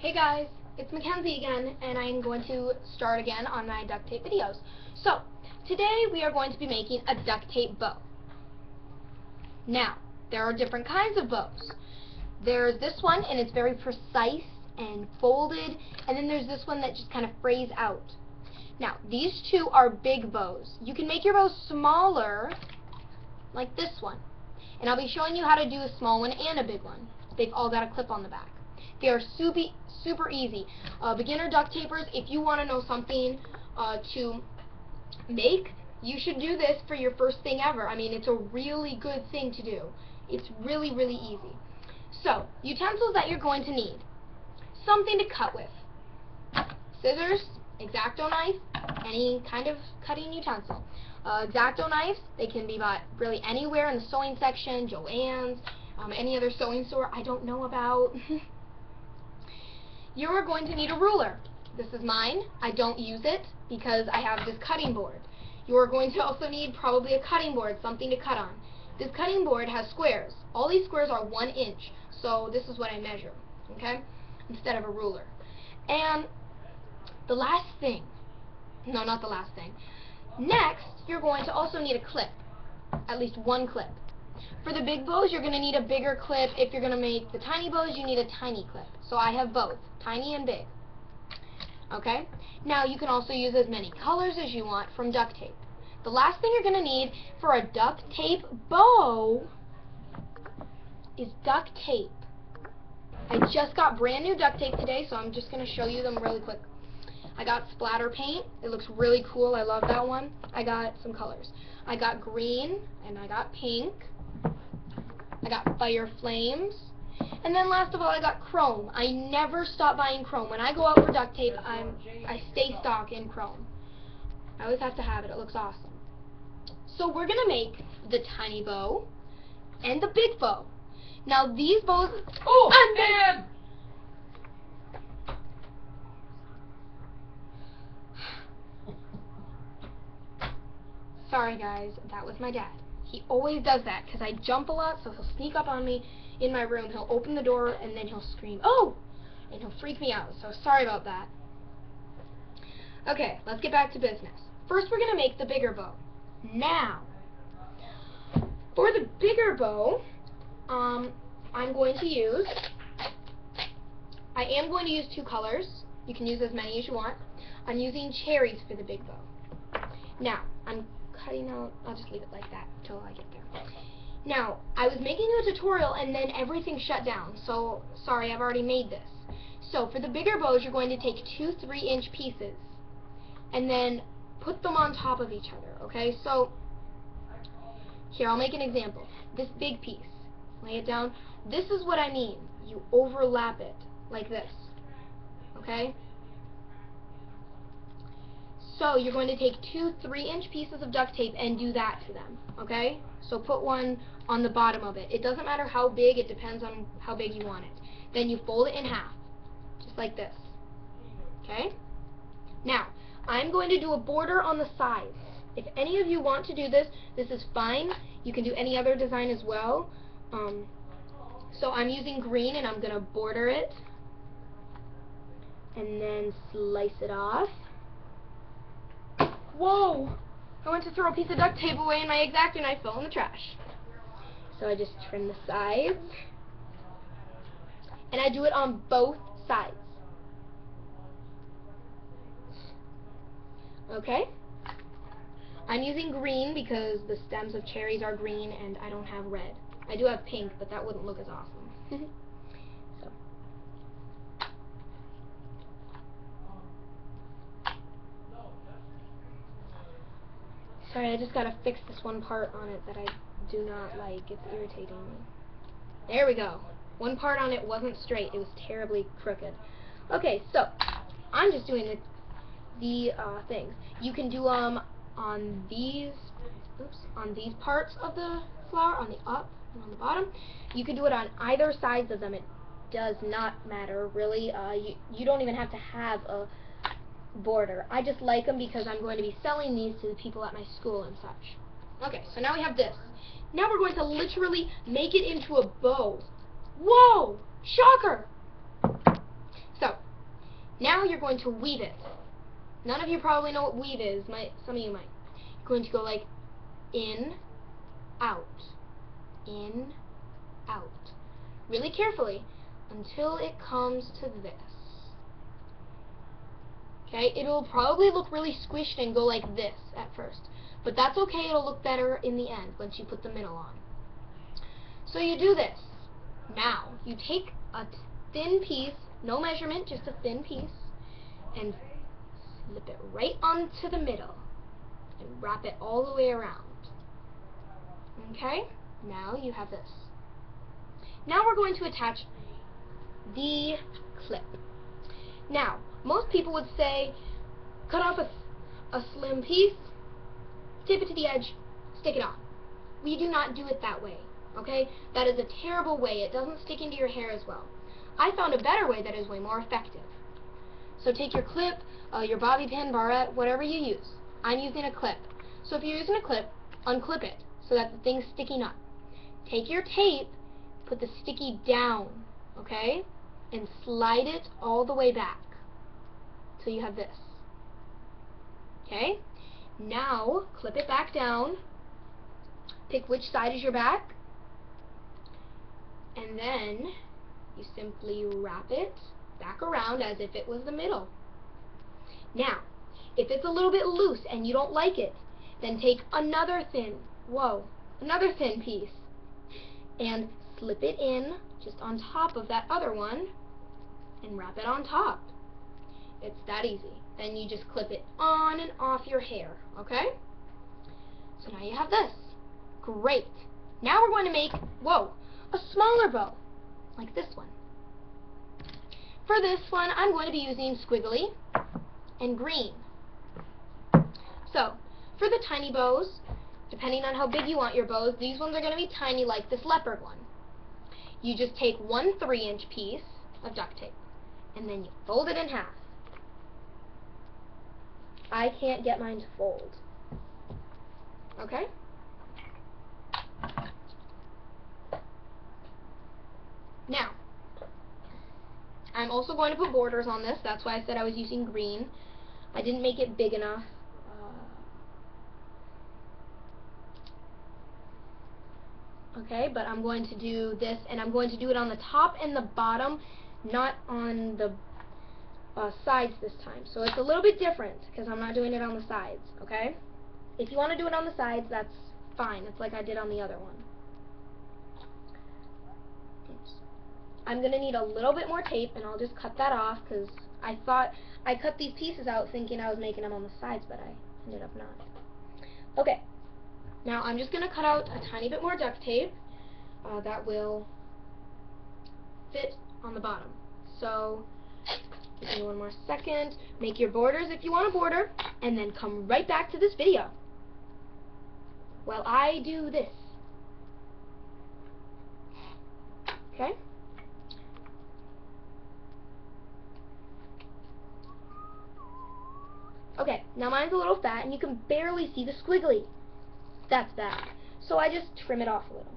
Hey guys, it's Mackenzie again, and I'm going to start again on my duct tape videos. So, today we are going to be making a duct tape bow. Now, there are different kinds of bows. There's this one, and it's very precise and folded, and then there's this one that just kind of frays out. Now, these two are big bows. You can make your bows smaller, like this one. And I'll be showing you how to do a small one and a big one. They've all got a clip on the back. They are super easy. Beginner duct tapers, if you want to know something to make, you should do this for your first thing ever. I mean, it's a really good thing to do. It's really easy. So, utensils that you're going to need. Something to cut with. Scissors, X-Acto knife, any kind of cutting utensil. X-Acto knives, they can be bought really anywhere in the sewing section, Joann's, any other sewing store I don't know about. You are going to need a ruler. This is mine. I don't use it because I have this cutting board. You are going to also need probably a cutting board, something to cut on. This cutting board has squares. All these squares are 1 inch, so this is what I measure, okay, instead of a ruler. And the last thing, no, not the last thing. Next, you're going to also need a clip, at least one clip. For the big bows, you're going to need a bigger clip. If you're going to make the tiny bows, you need a tiny clip. So I have both, tiny and big. Okay? Now, you can also use as many colors as you want from duct tape. The last thing you're going to need for a duct tape bow is duct tape. I just got brand new duct tape today, so I'm just going to show you them really quick. I got splatter paint. It looks really cool. I love that one. I got some colors. I got green, and I got pink. I got fire flames. And then last of all, I got chrome. I never stop buying chrome. When I go out for duct tape, I stay stock in chrome. I always have to have it. It looks awesome. So we're going to make the tiny bow and the big bow. Now these bows... Oh, man! Sorry guys, that was my dad. He always does that because I jump a lot, so he'll sneak up on me in my room. He'll open the door and then he'll scream, "Oh!" and he'll freak me out. So sorry about that. Okay, let's get back to business. First we're going to make the bigger bow. Now, for the bigger bow, I am going to use 2 colors. You can use as many as you want. I'm using cherries for the big bow. Now, I'm cutting out, I'll just leave it like that until I get there. Now, I was making a tutorial and then everything shut down, so sorry, I've already made this. So for the bigger bows, you're going to take 2 3-inch pieces and then put them on top of each other, okay? So here, I'll make an example. This big piece, lay it down. This is what I mean. You overlap it like this, okay? So you're going to take 2 3-inch pieces of duct tape and do that to them, okay? So put one on the bottom of it. It doesn't matter how big, it depends on how big you want it. Then you fold it in half, just like this, okay? Now, I'm going to do a border on the sides. If any of you want to do this, this is fine. You can do any other design as well. So I'm using green and I'm going to border it and then slice it off. Whoa! I went to throw a piece of duct tape away and my X-Acto knife fell in the trash. So I just trim the sides. And I do it on both sides. Okay? I'm using green because the stems of cherries are green and I don't have red. I do have pink, but that wouldn't look as awesome. So. Sorry, I just gotta fix this one part on it that I do not like. It's irritating me. There we go. One part on it wasn't straight. It was terribly crooked. Okay, so I'm just doing the things. You can do on these, on these parts of the flower, on the up and on the bottom. You can do it on either sides of them. It does not matter, really. You don't even have to have a border. I just like them because I'm going to be selling these to the people at my school and such. Okay, so now we have this. Now we're going to literally make it into a bow. Whoa! Shocker! So, Now you're going to weave it. None of you probably know what weave is. Some of you might. You're going to go like in, out, in, out. Really carefully until it comes to this. Okay, it'll probably look really squished and go like this at first. But that's okay, it'll look better in the end once you put the middle on. So you do this. Now, you take a thin piece, no measurement, just a thin piece, and slip it right onto the middle and wrap it all the way around. Okay? Now you have this. Now we're going to attach the clip. Now, most people would say, cut off a slim piece, tip it to the edge, stick it on. We do not do it that way, okay? That is a terrible way. It doesn't stick into your hair as well. I found a better way that is way more effective. So take your clip, your bobby pin, barrette, whatever you use. I'm using a clip. So if you're using a clip, unclip it so that the thing's sticking up. Take your tape, put the sticky down, okay? And slide it all the way back till you have this. Okay? Now, clip it back down. Pick which side is your back. And then you simply wrap it back around as if it was the middle. Now, if it's a little bit loose and you don't like it, then take another thin piece and slip it in just on top of that other one and wrap it on top. It's that easy. Then you just clip it on and off your hair, okay? So now you have this. Great. Now we're going to make, a smaller bow, like this one. For this one, I'm going to be using squiggly and green. So, for the tiny bows, depending on how big you want your bows, these ones are going to be tiny like this leopard one. You just take one 3-inch piece of duct tape, and then you fold it in half. I can't get mine to fold. Okay? Now, I'm also going to put borders on this. That's why I said I was using green. I didn't make it big enough. Okay, but I'm going to do this, and I'm going to do it on the top and the bottom, not on the sides this time. So it's a little bit different, because I'm not doing it on the sides, okay? If you want to do it on the sides, that's fine. It's like I did on the other one. Oops. I'm going to need a little bit more tape, and I'll just cut that off, because I thought I cut these pieces out thinking I was making them on the sides, but I ended up not. Okay. Now I'm just going to cut out a tiny bit more duct tape that will fit on the bottom. So, give me one more second. Make your borders if you want a border, and then come right back to this video while I do this. Okay? Okay, now mine's a little fat, and you can barely see the squiggly. That's bad. So I just trim it off a little.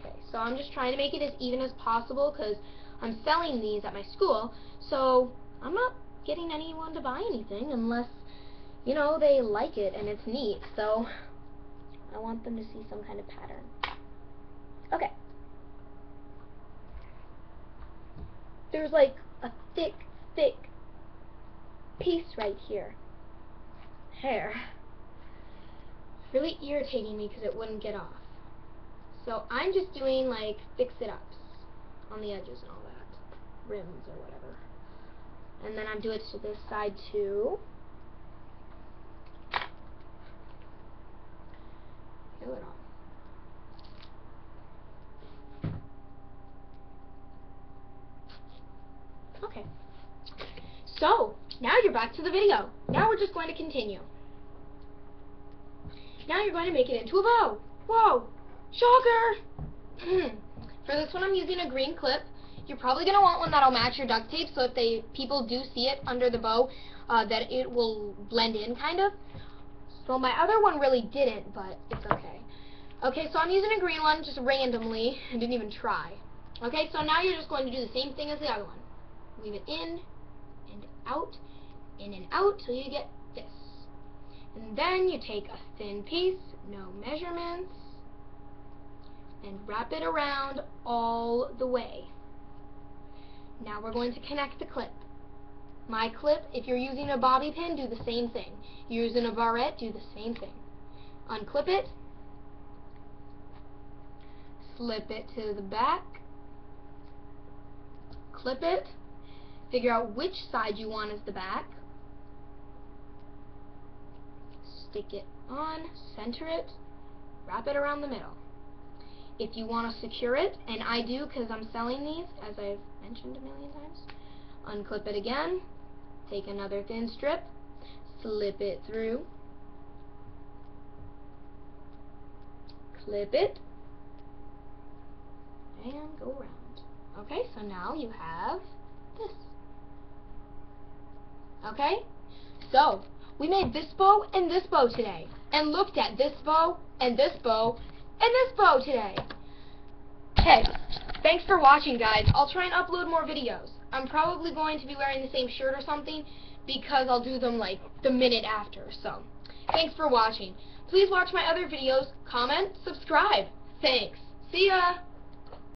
Okay, so I'm just trying to make it as even as possible because I'm selling these at my school, so I'm not getting anyone to buy anything unless, you know, they like it and it's neat. So I want them to see some kind of pattern. Okay. There's like a thick piece right here. Hair. Really irritating me because it wouldn't get off. So I'm just doing like fix-it-ups on the edges and all that. Rims or whatever. And then I'm doing it to this side too. Do it all. Okay. So, now you're back to the video. Now we're just going to continue. Now you're going to make it into a bow. Whoa! Shocker! For this one I'm using a green clip. You're probably going to want one that'll match your duct tape, so if people do see it under the bow, that it will blend in, kind of. So my other one really didn't, but it's okay. Okay, so I'm using a green one just randomly. I didn't even try. Okay, so now you're just going to do the same thing as the other one. Weave it in and out till you get this. And then you take a thin piece, no measurements, and wrap it around all the way. Now we're going to connect the clip. My clip, if you're using a bobby pin, do the same thing. You're using a barrette, do the same thing. Unclip it, slip it to the back, clip it, figure out which side you want as the back, stick it on, center it, wrap it around the middle. If you want to secure it, and I do because I'm selling these, as I've mentioned a million times, unclip it again, take another thin strip, slip it through, clip it, and go around. Okay, so now you have this. Okay? So, we made this bow and this bow today, and looked at this bow and this bow and this bow today. Hey, thanks for watching, guys. I'll try and upload more videos. I'm probably going to be wearing the same shirt or something because I'll do them like the minute after. So, thanks for watching. Please watch my other videos, comment, subscribe. Thanks. See ya!